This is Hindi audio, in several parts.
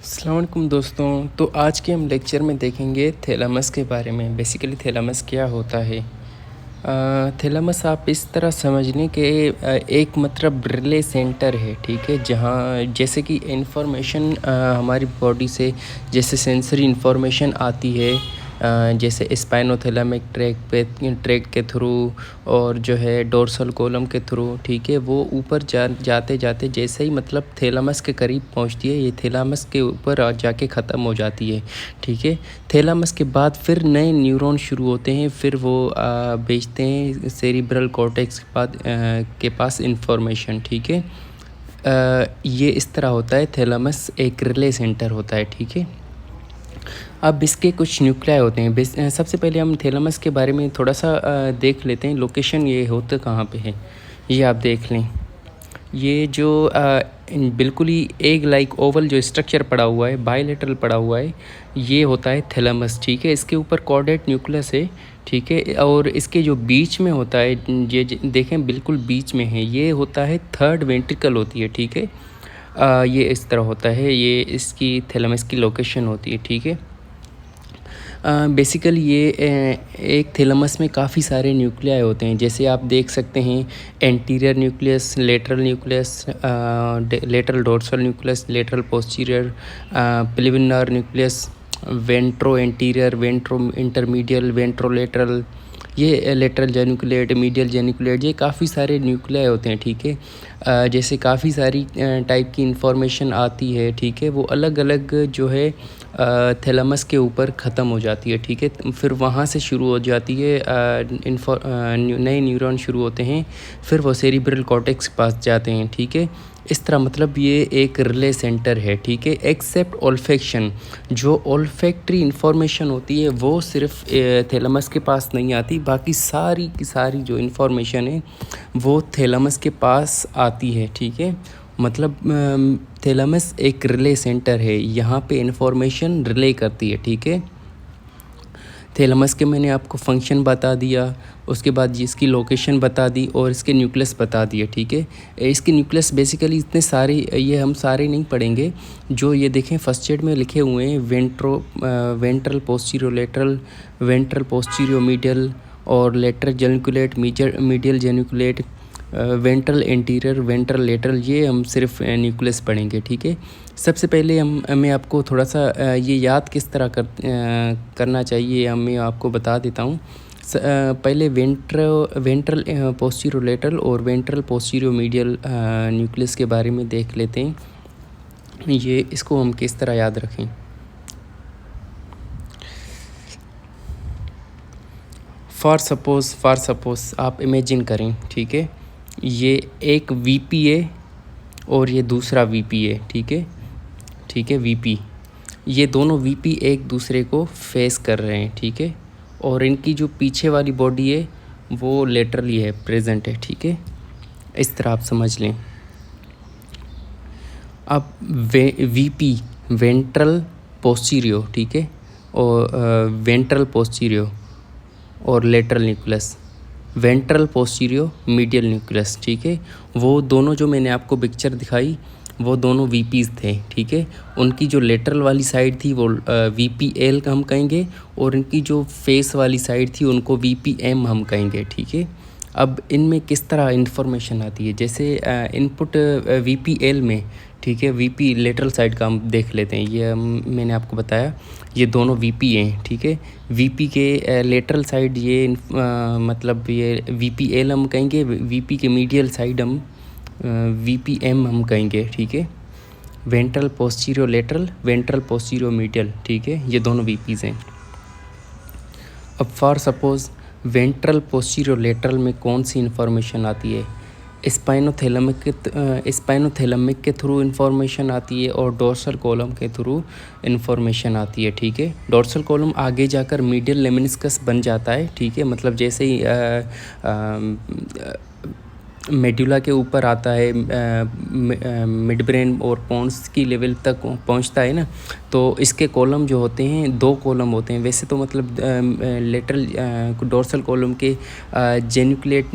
अस्सलाम वालेकुम दोस्तों। तो आज के हम लेक्चर में देखेंगे थैलेमस के बारे में। बेसिकली थैलेमस क्या होता है। थैलेमस आप इस तरह समझने के एक मतलब रिले सेंटर है, ठीक है, जहाँ जैसे कि इंफॉर्मेशन हमारी बॉडी से जैसे सेंसरी इंफॉर्मेशन आती है, जैसे स्पाइनोथैलेमिक ट्रैक के थ्रू और जो है डोर्सल कॉलम के थ्रू, ठीक है, वो ऊपर जाते जाते जैसे ही मतलब थैलेमस के करीब पहुंचती है, ये थैलेमस के ऊपर जाके ख़त्म हो जाती है, ठीक है। थैलेमस के बाद फिर नए न्यूरॉन शुरू होते हैं, फिर वो भेजते हैं सेरिब्रल कॉर्टेक्स के पास इंफॉर्मेशन, ठीक है। ये इस तरह होता है, थैलेमस एक रिले सेंटर होता है, ठीक है। अब इसके कुछ न्यूक्लियाई होते हैं। सबसे पहले हम थैलेमस के बारे में थोड़ा सा देख लेते हैं। लोकेशन ये होता कहाँ पे है, ये आप देख लें। ये जो बिल्कुल ही एग लाइक ओवल जो स्ट्रक्चर पड़ा हुआ है, बायलेटरल पड़ा हुआ है, ये होता है थैलेमस, ठीक है। इसके ऊपर कॉर्डेट न्यूक्लियस है, ठीक है, और इसके जो बीच में होता है, ये देखें बिल्कुल बीच में है, ये होता है थर्ड वेंट्रिकल होती है, ठीक है। ये इस तरह होता है, ये इसकी थैलेमस की लोकेशन होती है, ठीक है। बेसिकली ये एक थैलेमस में काफ़ी सारे न्यूक्लियाई होते हैं, जैसे आप देख सकते हैं anterior nucleus, lateral nucleus, lateral dorsal nucleus, lateral posterior, preliminary nucleus, ventro anterior, ventro intermedial, ventro lateral, ये लेटरल जेनिकुलेट, मीडियल जेनिकुलेट, ये काफ़ी सारे न्यूक्लियाई होते हैं, ठीक है। जैसे काफ़ी सारी टाइप की इंफॉर्मेशन आती है, ठीक है, वो अलग अलग जो है थैलेमस के ऊपर ख़त्म हो जाती है, ठीक है। फिर वहाँ से शुरू हो जाती है, नए न्यूरॉन शुरू होते हैं, फिर वो सेरिब्रल कॉर्टेक्स के पास जाते हैं, ठीक है। इस तरह मतलब ये एक रिले सेंटर है, ठीक है। एक्सेप्ट ओल्फेक्शन, जो ओल्फैक्टरी इंफॉर्मेशन होती है वो सिर्फ थैलेमस के पास नहीं आती, बाकी सारी की सारी जो इंफॉर्मेशन है वो थैलेमस के पास आती है, ठीक है। मतलब थैलेमस एक रिले सेंटर है, यहाँ पे इंफॉर्मेशन रिले करती है, ठीक है। थैलेमस के मैंने आपको फंक्शन बता दिया, उसके बाद इसकी लोकेशन बता दी और इसके न्यूक्लियस बता दिए, ठीक है। इसके न्यूक्लियस बेसिकली इतने सारे, ये हम सारे नहीं पढ़ेंगे। जो ये देखें फर्स्ट एड में लिखे हुए हैं, ventral postero lateral, ventral postero medial और lateral geniculate, medial geniculate, ventral anterior, ventral lateral, ये हम सिर्फ न्यूक्लियस पढ़ेंगे, ठीक है। सबसे पहले मैं आपको थोड़ा सा ये याद किस तरह करना चाहिए मैं आपको बता देता हूँ। पहले वेंट्रल पोस्टीरियो लेटरल और वेंट्रल पोस्टीरियो मीडियल न्यूक्लियस के बारे में देख लेते हैं। ये इसको हम किस तरह याद रखें। फॉर सपोज़ आप इमेजिन करें, ठीक है, ये एक वीपी है और ये दूसरा वीपी है, ठीक है, ठीक है, वीपी, ये दोनों वीपी एक दूसरे को फेस कर रहे हैं, ठीक है, और इनकी जो पीछे वाली बॉडी है वो लेटरली है, प्रेजेंट है, ठीक है। इस तरह आप समझ लें। अब वीपी वेंट्रल पोस्टीरियो, ठीक है, और वेंट्रल पोस्टीरियो और lateral nucleus, ventral postero medial nucleus, ठीक है। वो दोनों जो मैंने आपको पिक्चर दिखाई वो दोनों वीपीज़ थे, ठीक है। उनकी जो लेटरल वाली साइड थी वो वीपीएल हम कहेंगे, और इनकी जो फेस वाली साइड थी उनको वीपीएम हम कहेंगे, ठीक है। अब इनमें किस तरह इंफॉर्मेशन आती है, जैसे इनपुट वीपीएल में, ठीक है, वीपी लेटरल साइड का हम देख लेते हैं। ये मैंने आपको बताया ये दोनों वीपी हैं, ठीक है। वीपी के लेटरल साइड ये मतलब ये वीपीएल हम कहेंगे, वीपी के मीडियल साइड हम वीपीएम हम कहेंगे, ठीक है। Ventral postero lateral, ventral postero medial, ठीक है, ये दोनों वीपीज़ हैं। अब for suppose ventral postero lateral में कौन सी इन्फॉर्मेशन आती है, स्पाइनोथैलेमिक के थ्रू इन्फॉर्मेशन आती है और डोर्सल कॉलम के थ्रू इन्फॉर्मेशन आती है, ठीक है। डोर्सल कॉलम आगे जाकर मीडियल लेमिनिस्कस बन जाता है, ठीक है, मतलब जैसे ही मेडुला के ऊपर आता है, मिड ब्रेन और पोन्स की लेवल तक पहुंचता है ना, तो इसके कॉलम जो होते हैं 2 कॉलम होते हैं वैसे तो, मतलब लेटरल डोर्सल कॉलम के जेनिकुलेट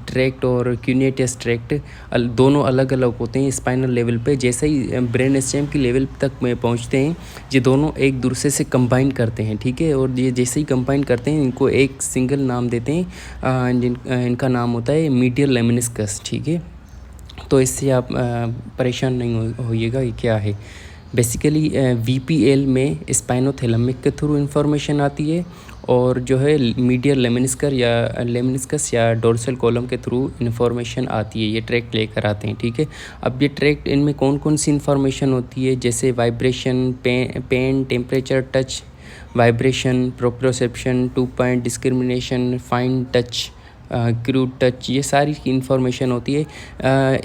ट्रैक्ट और क्यूनेटियस ट्रैक्ट दोनों अलग अलग होते हैं स्पाइनल लेवल पे। जैसे ही ब्रेन स्टेम की लेवल तक में पहुंचते हैं ये दोनों एक दूसरे से कंबाइन करते हैं, ठीक है। और ये जैसे ही कंबाइन करते हैं इनको एक सिंगल नाम देते हैं, इनका नाम होता है मीडियल लेमिनिस्कस, ठीक है। तो इससे आप परेशान नहीं होइएगा ये क्या है। बेसिकली वीपीएल में स्पाइनोथैलेमिक के थ्रू इन्फॉर्मेशन आती है और जो है मीडियल लेमिनिस्कस या डोर्सल कॉलम के थ्रू इन्फॉर्मेशन आती है। ये ट्रैक्ट लेकर आते हैं, ठीक है। अब ये ट्रैक्ट इनमें कौन कौन सी इन्फॉर्मेशन होती है, जैसे vibration, pain, temperature, touch, vibration, proprioception, 2 point discrimination, fine touch, crude touch, ये सारी इन्फॉर्मेशन होती है।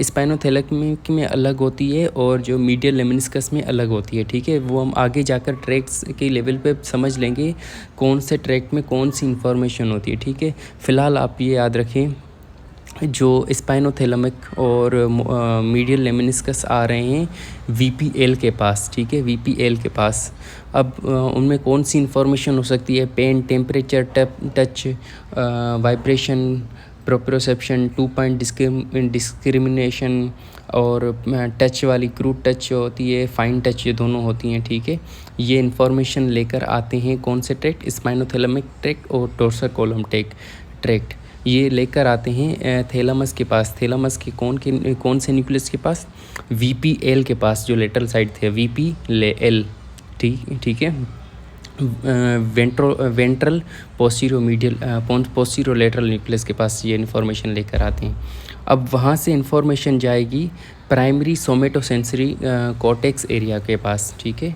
स्पाइनोथैलेमिक में अलग होती है और जो मीडियल लेमिनिस्कस में अलग होती है, ठीक है। वो हम आगे जाकर ट्रैक्ट्स के लेवल पे समझ लेंगे कौन से ट्रैक्ट में कौन सी इन्फॉर्मेशन होती है, ठीक है। फ़िलहाल आप ये याद रखें जो स्पाइनोथैलेमिक और मीडियल लेमिनिस्कस आ रहे हैं वीपीएल के पास, ठीक है, वीपीएल के पास। अब उनमें कौन सी इन्फॉर्मेशन हो सकती है, pain, temperature, touch, vibration, proprioception, 2 point discrimination और टच वाली क्रूड टच होती है, फाइन टच, ये दोनों होती हैं, ठीक है। ये इन्फॉर्मेशन लेकर आते हैं कौन से ट्रैक्ट, स्पाइनोथैलेमिक ट्रैक्ट और डोर्सल कॉलम ट्रैक्ट ये लेकर आते हैं थैलेमस के पास। थैलेमस के कौन से न्यूक्लियस के पास, वीपीएल के पास, जो लेटरल साइड थे वीपीएल, ठीक है। वेंट्रल पोस्टीरियो लेटरल न्यूक्लियस के पास ये इन्फॉर्मेशन लेकर आते हैं। अब वहाँ से इन्फॉर्मेशन जाएगी प्राइमरी सोमेटोसेंसरी कॉर्टेक्स एरिया के पास, ठीक है।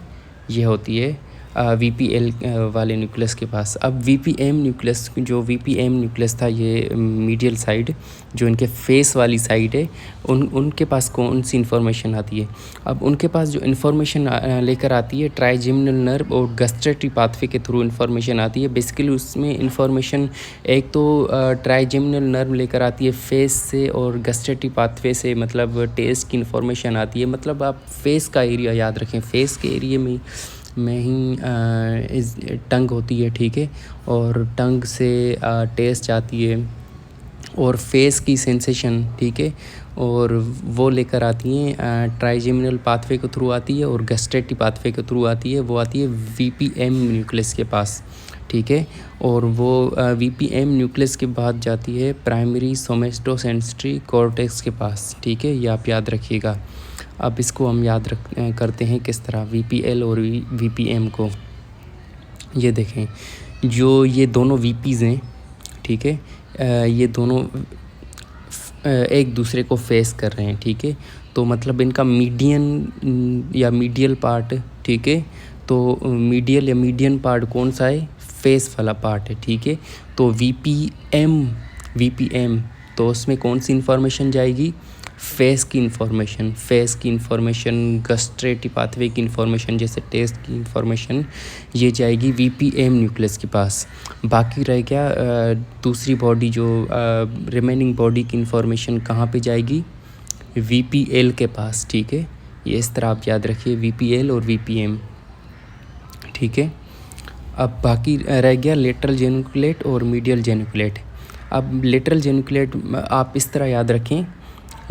ये होती है वीपीएल वाले न्यूक्लियस के पास। अब वीपीएम न्यूक्लियस था, ये मीडियल साइड जो इनके फेस वाली साइड है, उनके पास कौन सी इन्फॉर्मेशन आती है। अब उनके पास जो इन्फॉर्मेशन लेकर आती है ट्राइजेमिनल नर्व और गस्ट्रेटरी पाथवे के थ्रू इन्फॉर्मेशन आती है। बेसिकली उसमें इन्फॉर्मेशन एक तो ट्राइजेमिनल नर्व लेकर आती है फेस से और गस्ट्रेटरी पाथवे से, मतलब टेस्ट की इन्फॉर्मेशन आती है। मतलब आप फेस का एरिया याद रखें, फेस के एरिया में ही टंग होती है, ठीक है। और टंग से टेस्ट आती है और फेस की सेंसेशन, ठीक है, और वो लेकर आती हैं ट्राइजेमिनल पाथवे के थ्रू आती है और गस्ट्रेटरी पाथवे के थ्रू आती है। वो आती है वीपीएम न्यूक्लियस के पास, ठीक है। और वो वीपीएम न्यूक्लियस के बाद जाती है प्राइमरी सोमेटोसेंसरी कॉर्टेक्स के पास, ठीक है। ये आप याद रखिएगा। अब इसको हम करते हैं किस तरह, वीपीएल और वीपीएम को। ये देखें, जो ये दोनों वीपीज़ हैं, ठीक है, ये दोनों एक दूसरे को फेस कर रहे हैं, ठीक है। तो मतलब इनका मीडियन या मीडियल पार्ट, ठीक है। तो मीडियल या मीडियन पार्ट कौन सा है, फेस वाला पार्ट है, ठीक है। तो वीपीएम तो उसमें कौन सी इन्फॉर्मेशन जाएगी, फेस की इन्फॉर्मेशन, गस्ट्रेटरी पाथवे की इन्फॉर्मेशन, जैसे टेस्ट की इन्फॉर्मेशन, ये जाएगी वीपीएम न्यूक्लियस के पास। बाकी रह गया दूसरी बॉडी, जो रिमेनिंग बॉडी की इन्फॉर्मेशन कहाँ पे जाएगी, वीपीएल के पास, ठीक है। ये इस तरह आप याद रखिए, वीपीएल और वीपीएम, ठीक है। अब बाकी रह गया लेटरल जेनिकुलेट और मीडियल जेनिकुलेट। अब लेटरल जेनिकुलेट आप इस तरह याद रखें,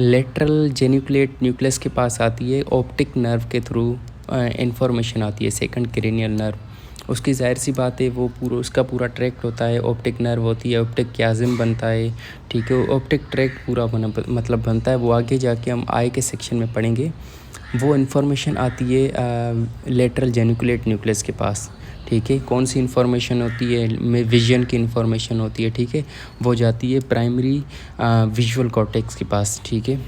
लेटरल जेनिकुलेट न्यूक्लियस के पास आती है ऑप्टिक नर्व के थ्रू इन्फॉर्मेशन आती है, सेकंड क्रेनियल नर्व। उसकी जाहिर सी बात है वो उसका पूरा ट्रैक्ट होता है, ऑप्टिक नर्व होती है, ऑप्टिक क्याजिम बनता है, ठीक है। ऑप्टिक ट्रैक्ट पूरा बनता है, वो आगे जाके हम आई के सेक्शन में पढ़ेंगे। वो इन्फॉर्मेशन आती है लेटरल जेनिकुलेट न्यूक्लियस के पास, ठीक है। कौन सी इन्फॉर्मेशन होती है, में विजन की इन्फॉर्मेशन होती है, ठीक है। वो जाती है प्राइमरी विजुअल कॉर्टेक्स के पास, ठीक है।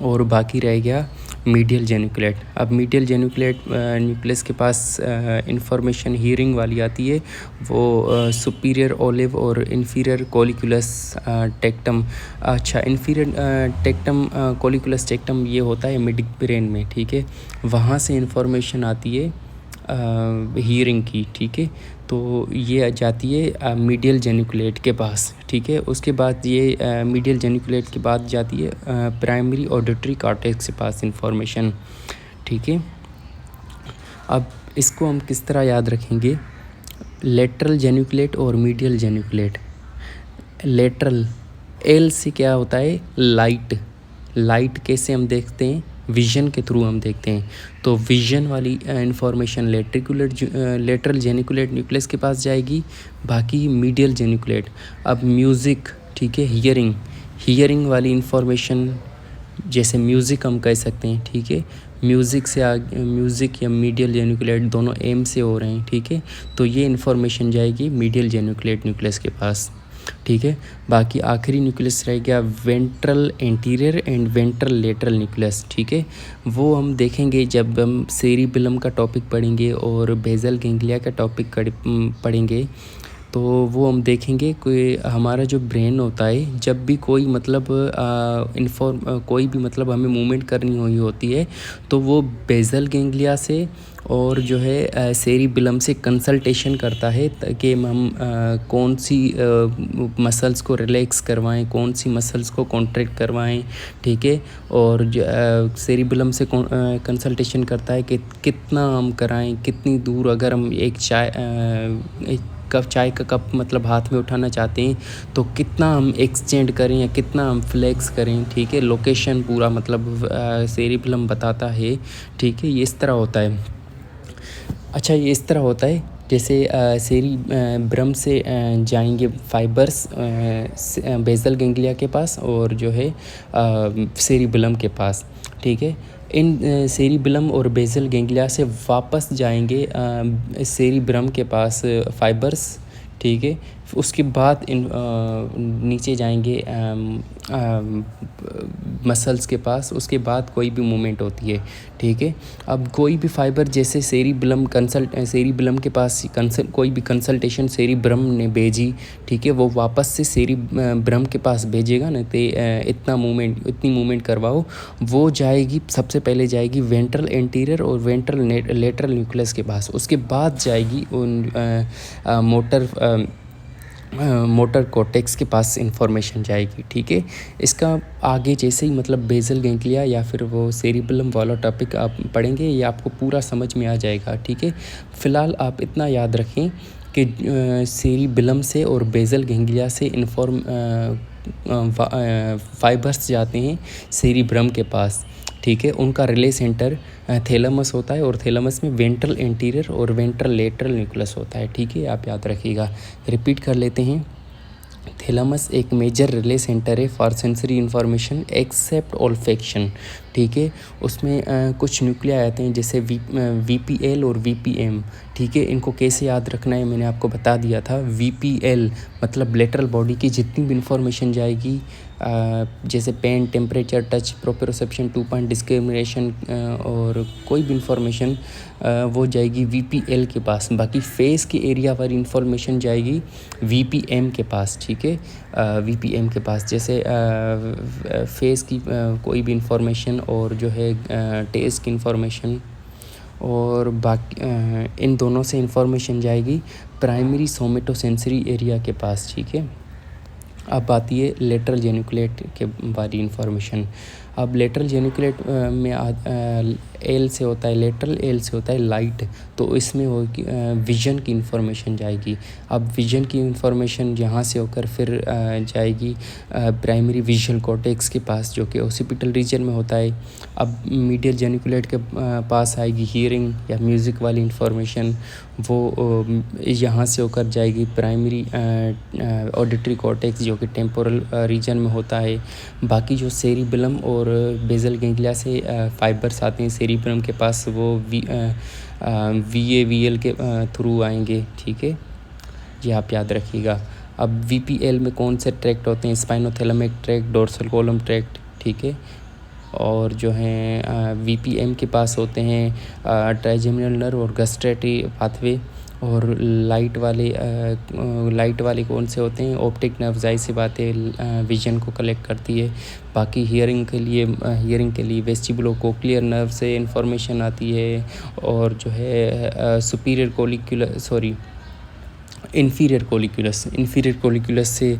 और बाकी रह गया मीडियल जेनिकुलेट। अब मीडियल जेनिकुलेट न्यूक्लियस के पास इन्फॉर्मेशन हीयरिंग वाली आती है, वो सुपीरियर ओलिव और इन्फीरियर कॉलिकुलस टेक्टम। अच्छा, इन्फीरियर टेक्टम कॉलिकुलस टेक्टम ये होता है मिड ब्रेन में, ठीक है। वहाँ से इन्फॉर्मेशन आती है हीयरिंग की, ठीक है। तो ये जाती है मीडियल जेनिकुलेट के पास, ठीक है। उसके बाद ये मीडियल जेनिकुलेट के बाद जाती है प्राइमरी ऑडिटरी कॉर्टेक्स के पास इन्फॉर्मेशन, ठीक है। अब इसको हम किस तरह याद रखेंगे, लेटरल जेनिकुलेट और मीडियल जेनिकुलेट। लेटरल, एल से क्या होता है, लाइट। लाइट कैसे हम देखते हैं, विजन के थ्रू हम देखते हैं। तो विजन वाली इंफॉर्मेशन लेटरल जेनिकुलेट न्यूक्लियस के पास जाएगी, बाकी मीडियल जेनिकुलेट। अब म्यूज़िक, ठीक है, हियरिंग, हियरिंग वाली इंफॉर्मेशन जैसे म्यूज़िक हम कह सकते हैं, ठीक है, म्यूज़िक से म्यूज़िक या मीडियल जेनिकुलेट दोनों एम से हो रहे हैं, ठीक है, तो ये इन्फॉर्मेशन जाएगी मीडियल जेनिकुलेट न्यूक्लियस के पास, ठीक है। बाकी आखिरी न्यूक्लियस रह गया ventral anterior and ventral lateral nucleus, ठीक है, वो हम देखेंगे जब हम सेरिबेलम का टॉपिक पढ़ेंगे और बेसल गैंग्लिया का टॉपिक पढ़ेंगे। तो वो हम देखेंगे कि हमारा जो ब्रेन होता है, जब भी कोई मतलब कोई भी मतलब हमें मूवमेंट करनी हुई होती है, तो वो बेसल गैंग्लिया से और जो है सेरिबेलम से कंसल्टेशन करता है ताकि हम कौन सी मसल्स को रिलैक्स करवाएं, कौन सी मसल्स को कॉन्ट्रैक्ट करवाएं, ठीक है। और सेरिबेलम से कंसल्टेशन करता है कि कितना हम कराएं, कितनी दूर, अगर हम एक चाय का कप मतलब हाथ में उठाना चाहते हैं तो कितना हम एक्सटेंड करें या कितना हम फ्लेक्स करें, ठीक है, लोकेशन पूरा मतलब सेरिबेलम बताता है, ठीक है, ये इस तरह होता है। अच्छा, ये इस तरह होता है जैसे सेरिब्रम से जाएंगे फाइबर्स बेसल गैंग्लिया के पास और जो है सेरिबेलम के पास, ठीक है। इन सेरिबेलम और बेसल गैंग्लिया से वापस जाएंगे सेरिब्रम के पास फाइबर्स, ठीक है। उसके बाद नीचे जाएंगे मसल्स के पास, उसके बाद कोई भी मूवमेंट होती है, ठीक है। अब कोई भी फाइबर जैसे सेरिबेलम के पास कोई भी कंसल्टेशन सेरिब्रम ने भेजी, ठीक है, वो वापस से सेरिब्रम के पास भेजेगा ना, तो इतनी मूवमेंट करवाओ, वो जाएगी, सबसे पहले जाएगी वेंट्रल एंटीरियर और वेंट्रल लेटरल न्यूक्लियस के पास, उसके बाद जाएगी मोटर कॉर्टेक्स के पास इंफॉर्मेशन जाएगी, ठीक है। इसका आगे जैसे ही मतलब बेसल गैंग्लिया या फिर वो सेरिबेलम वाला टॉपिक आप पढ़ेंगे, ये आपको पूरा समझ में आ जाएगा, ठीक है। फ़िलहाल आप इतना याद रखें कि सेरिबेलम से और बेसल गैंग्लिया से फाइबर्स जाते हैं सेरिब्रम के पास, ठीक है। उनका रिले सेंटर थैलेमस होता है और थैलेमस में वेंट्रल एंटीरियर और वेंट्रल लेटरल न्यूक्लियस होता है, ठीक है, आप याद रखिएगा। रिपीट कर लेते हैं। थैलेमस एक मेजर रिले सेंटर है for sensory information except olfaction, ठीक है। उसमें कुछ न्यूक्लिया आते हैं जैसे VPL और VPM, ठीक है। इनको कैसे याद रखना है मैंने आपको बता दिया था। VPL मतलब लेटरल बॉडी की जितनी भी इंफॉर्मेशन जाएगी, जैसे pain, temperature, touch, proprioception, 2 point discrimination और कोई भी इंफॉर्मेशन, वो जाएगी VPL के पास। बाकी फेस के एरिया पर इंफॉर्मेशन जाएगी VPM के पास, ठीक है, VPM के पास। जैसे फेस की कोई भी इंफॉर्मेशन और जो है टेस्ट की इंफॉर्मेशन और बाकी इन दोनों से इंफॉर्मेशन जाएगी प्राइमरी सोमेटोसेंसरी एरिया के पास, ठीक है। अब आती है लेटरल जेनिकुलेट के वाली इंफॉर्मेशन। अब लेटरल जेनिकुलेट में एल से होता है लेटरल, एल से होता है लाइट, तो इसमें होगी विजन की इंफॉर्मेशन जाएगी। अब विजन की इंफॉर्मेशन यहाँ से होकर फिर जाएगी प्राइमरी विजुअल कॉर्टेक्स के पास जो कि ओसिपिटल रीजन में होता है। अब मीडियल जेनिकुलेट के पास आएगी हियरिंग या म्यूज़िक वाली इंफॉर्मेशन, वो यहाँ से होकर जाएगी प्राइमरी ऑडिटरी कॉर्टेक्स जो कि टेम्पोरल रीजन में होता है। बाकी जो सेरिबेलम और बेसल गैंग्लिया से फाइबर्स आते हैं सेरिब्रम के पास, वो VAVL के थ्रू आएंगे, ठीक है, ये आप याद रखिएगा। अब VPL में कौन से ट्रैक्ट होते हैं, spinothalamic tract, dorsal column tract, ठीक है। और जो हैं VPM के पास होते हैं ट्राइजेमिनल नर्व और गस्ट्रेटरी पाथवे। और लाइट वाले कौन से होते हैं, ऑप्टिक नर्व, जाहिर सी बात है विजन को कलेक्ट करती है। बाकी हियरिंग के लिए वेस्टिबुलो कोक्लियर नर्व से इंफॉर्मेशन आती है। और जो है इन्फीरियर कोलिकुलस से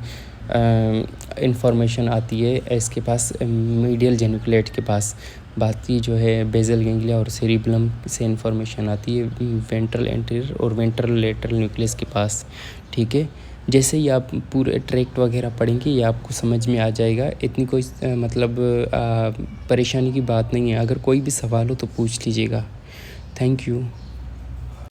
इंफॉर्मेशन आती है इसके पास, मीडियल जेनिकुलेट के पास। बाकी जो है बेसल गैंग्लिया और सेरिबेलम से इंफॉर्मेशन आती है वेंट्रल एंटीरियर और वेंट्रल लेटरल न्यूक्लियस के पास। ठीक है, जैसे ही आप पूरे ट्रैक्ट वगैरह पढ़ेंगे ये आपको समझ में आ जाएगा। इतनी कोई मतलब परेशानी की बात नहीं है। अगर कोई भी सवाल हो तो पूछ लीजिएगा। Thank you.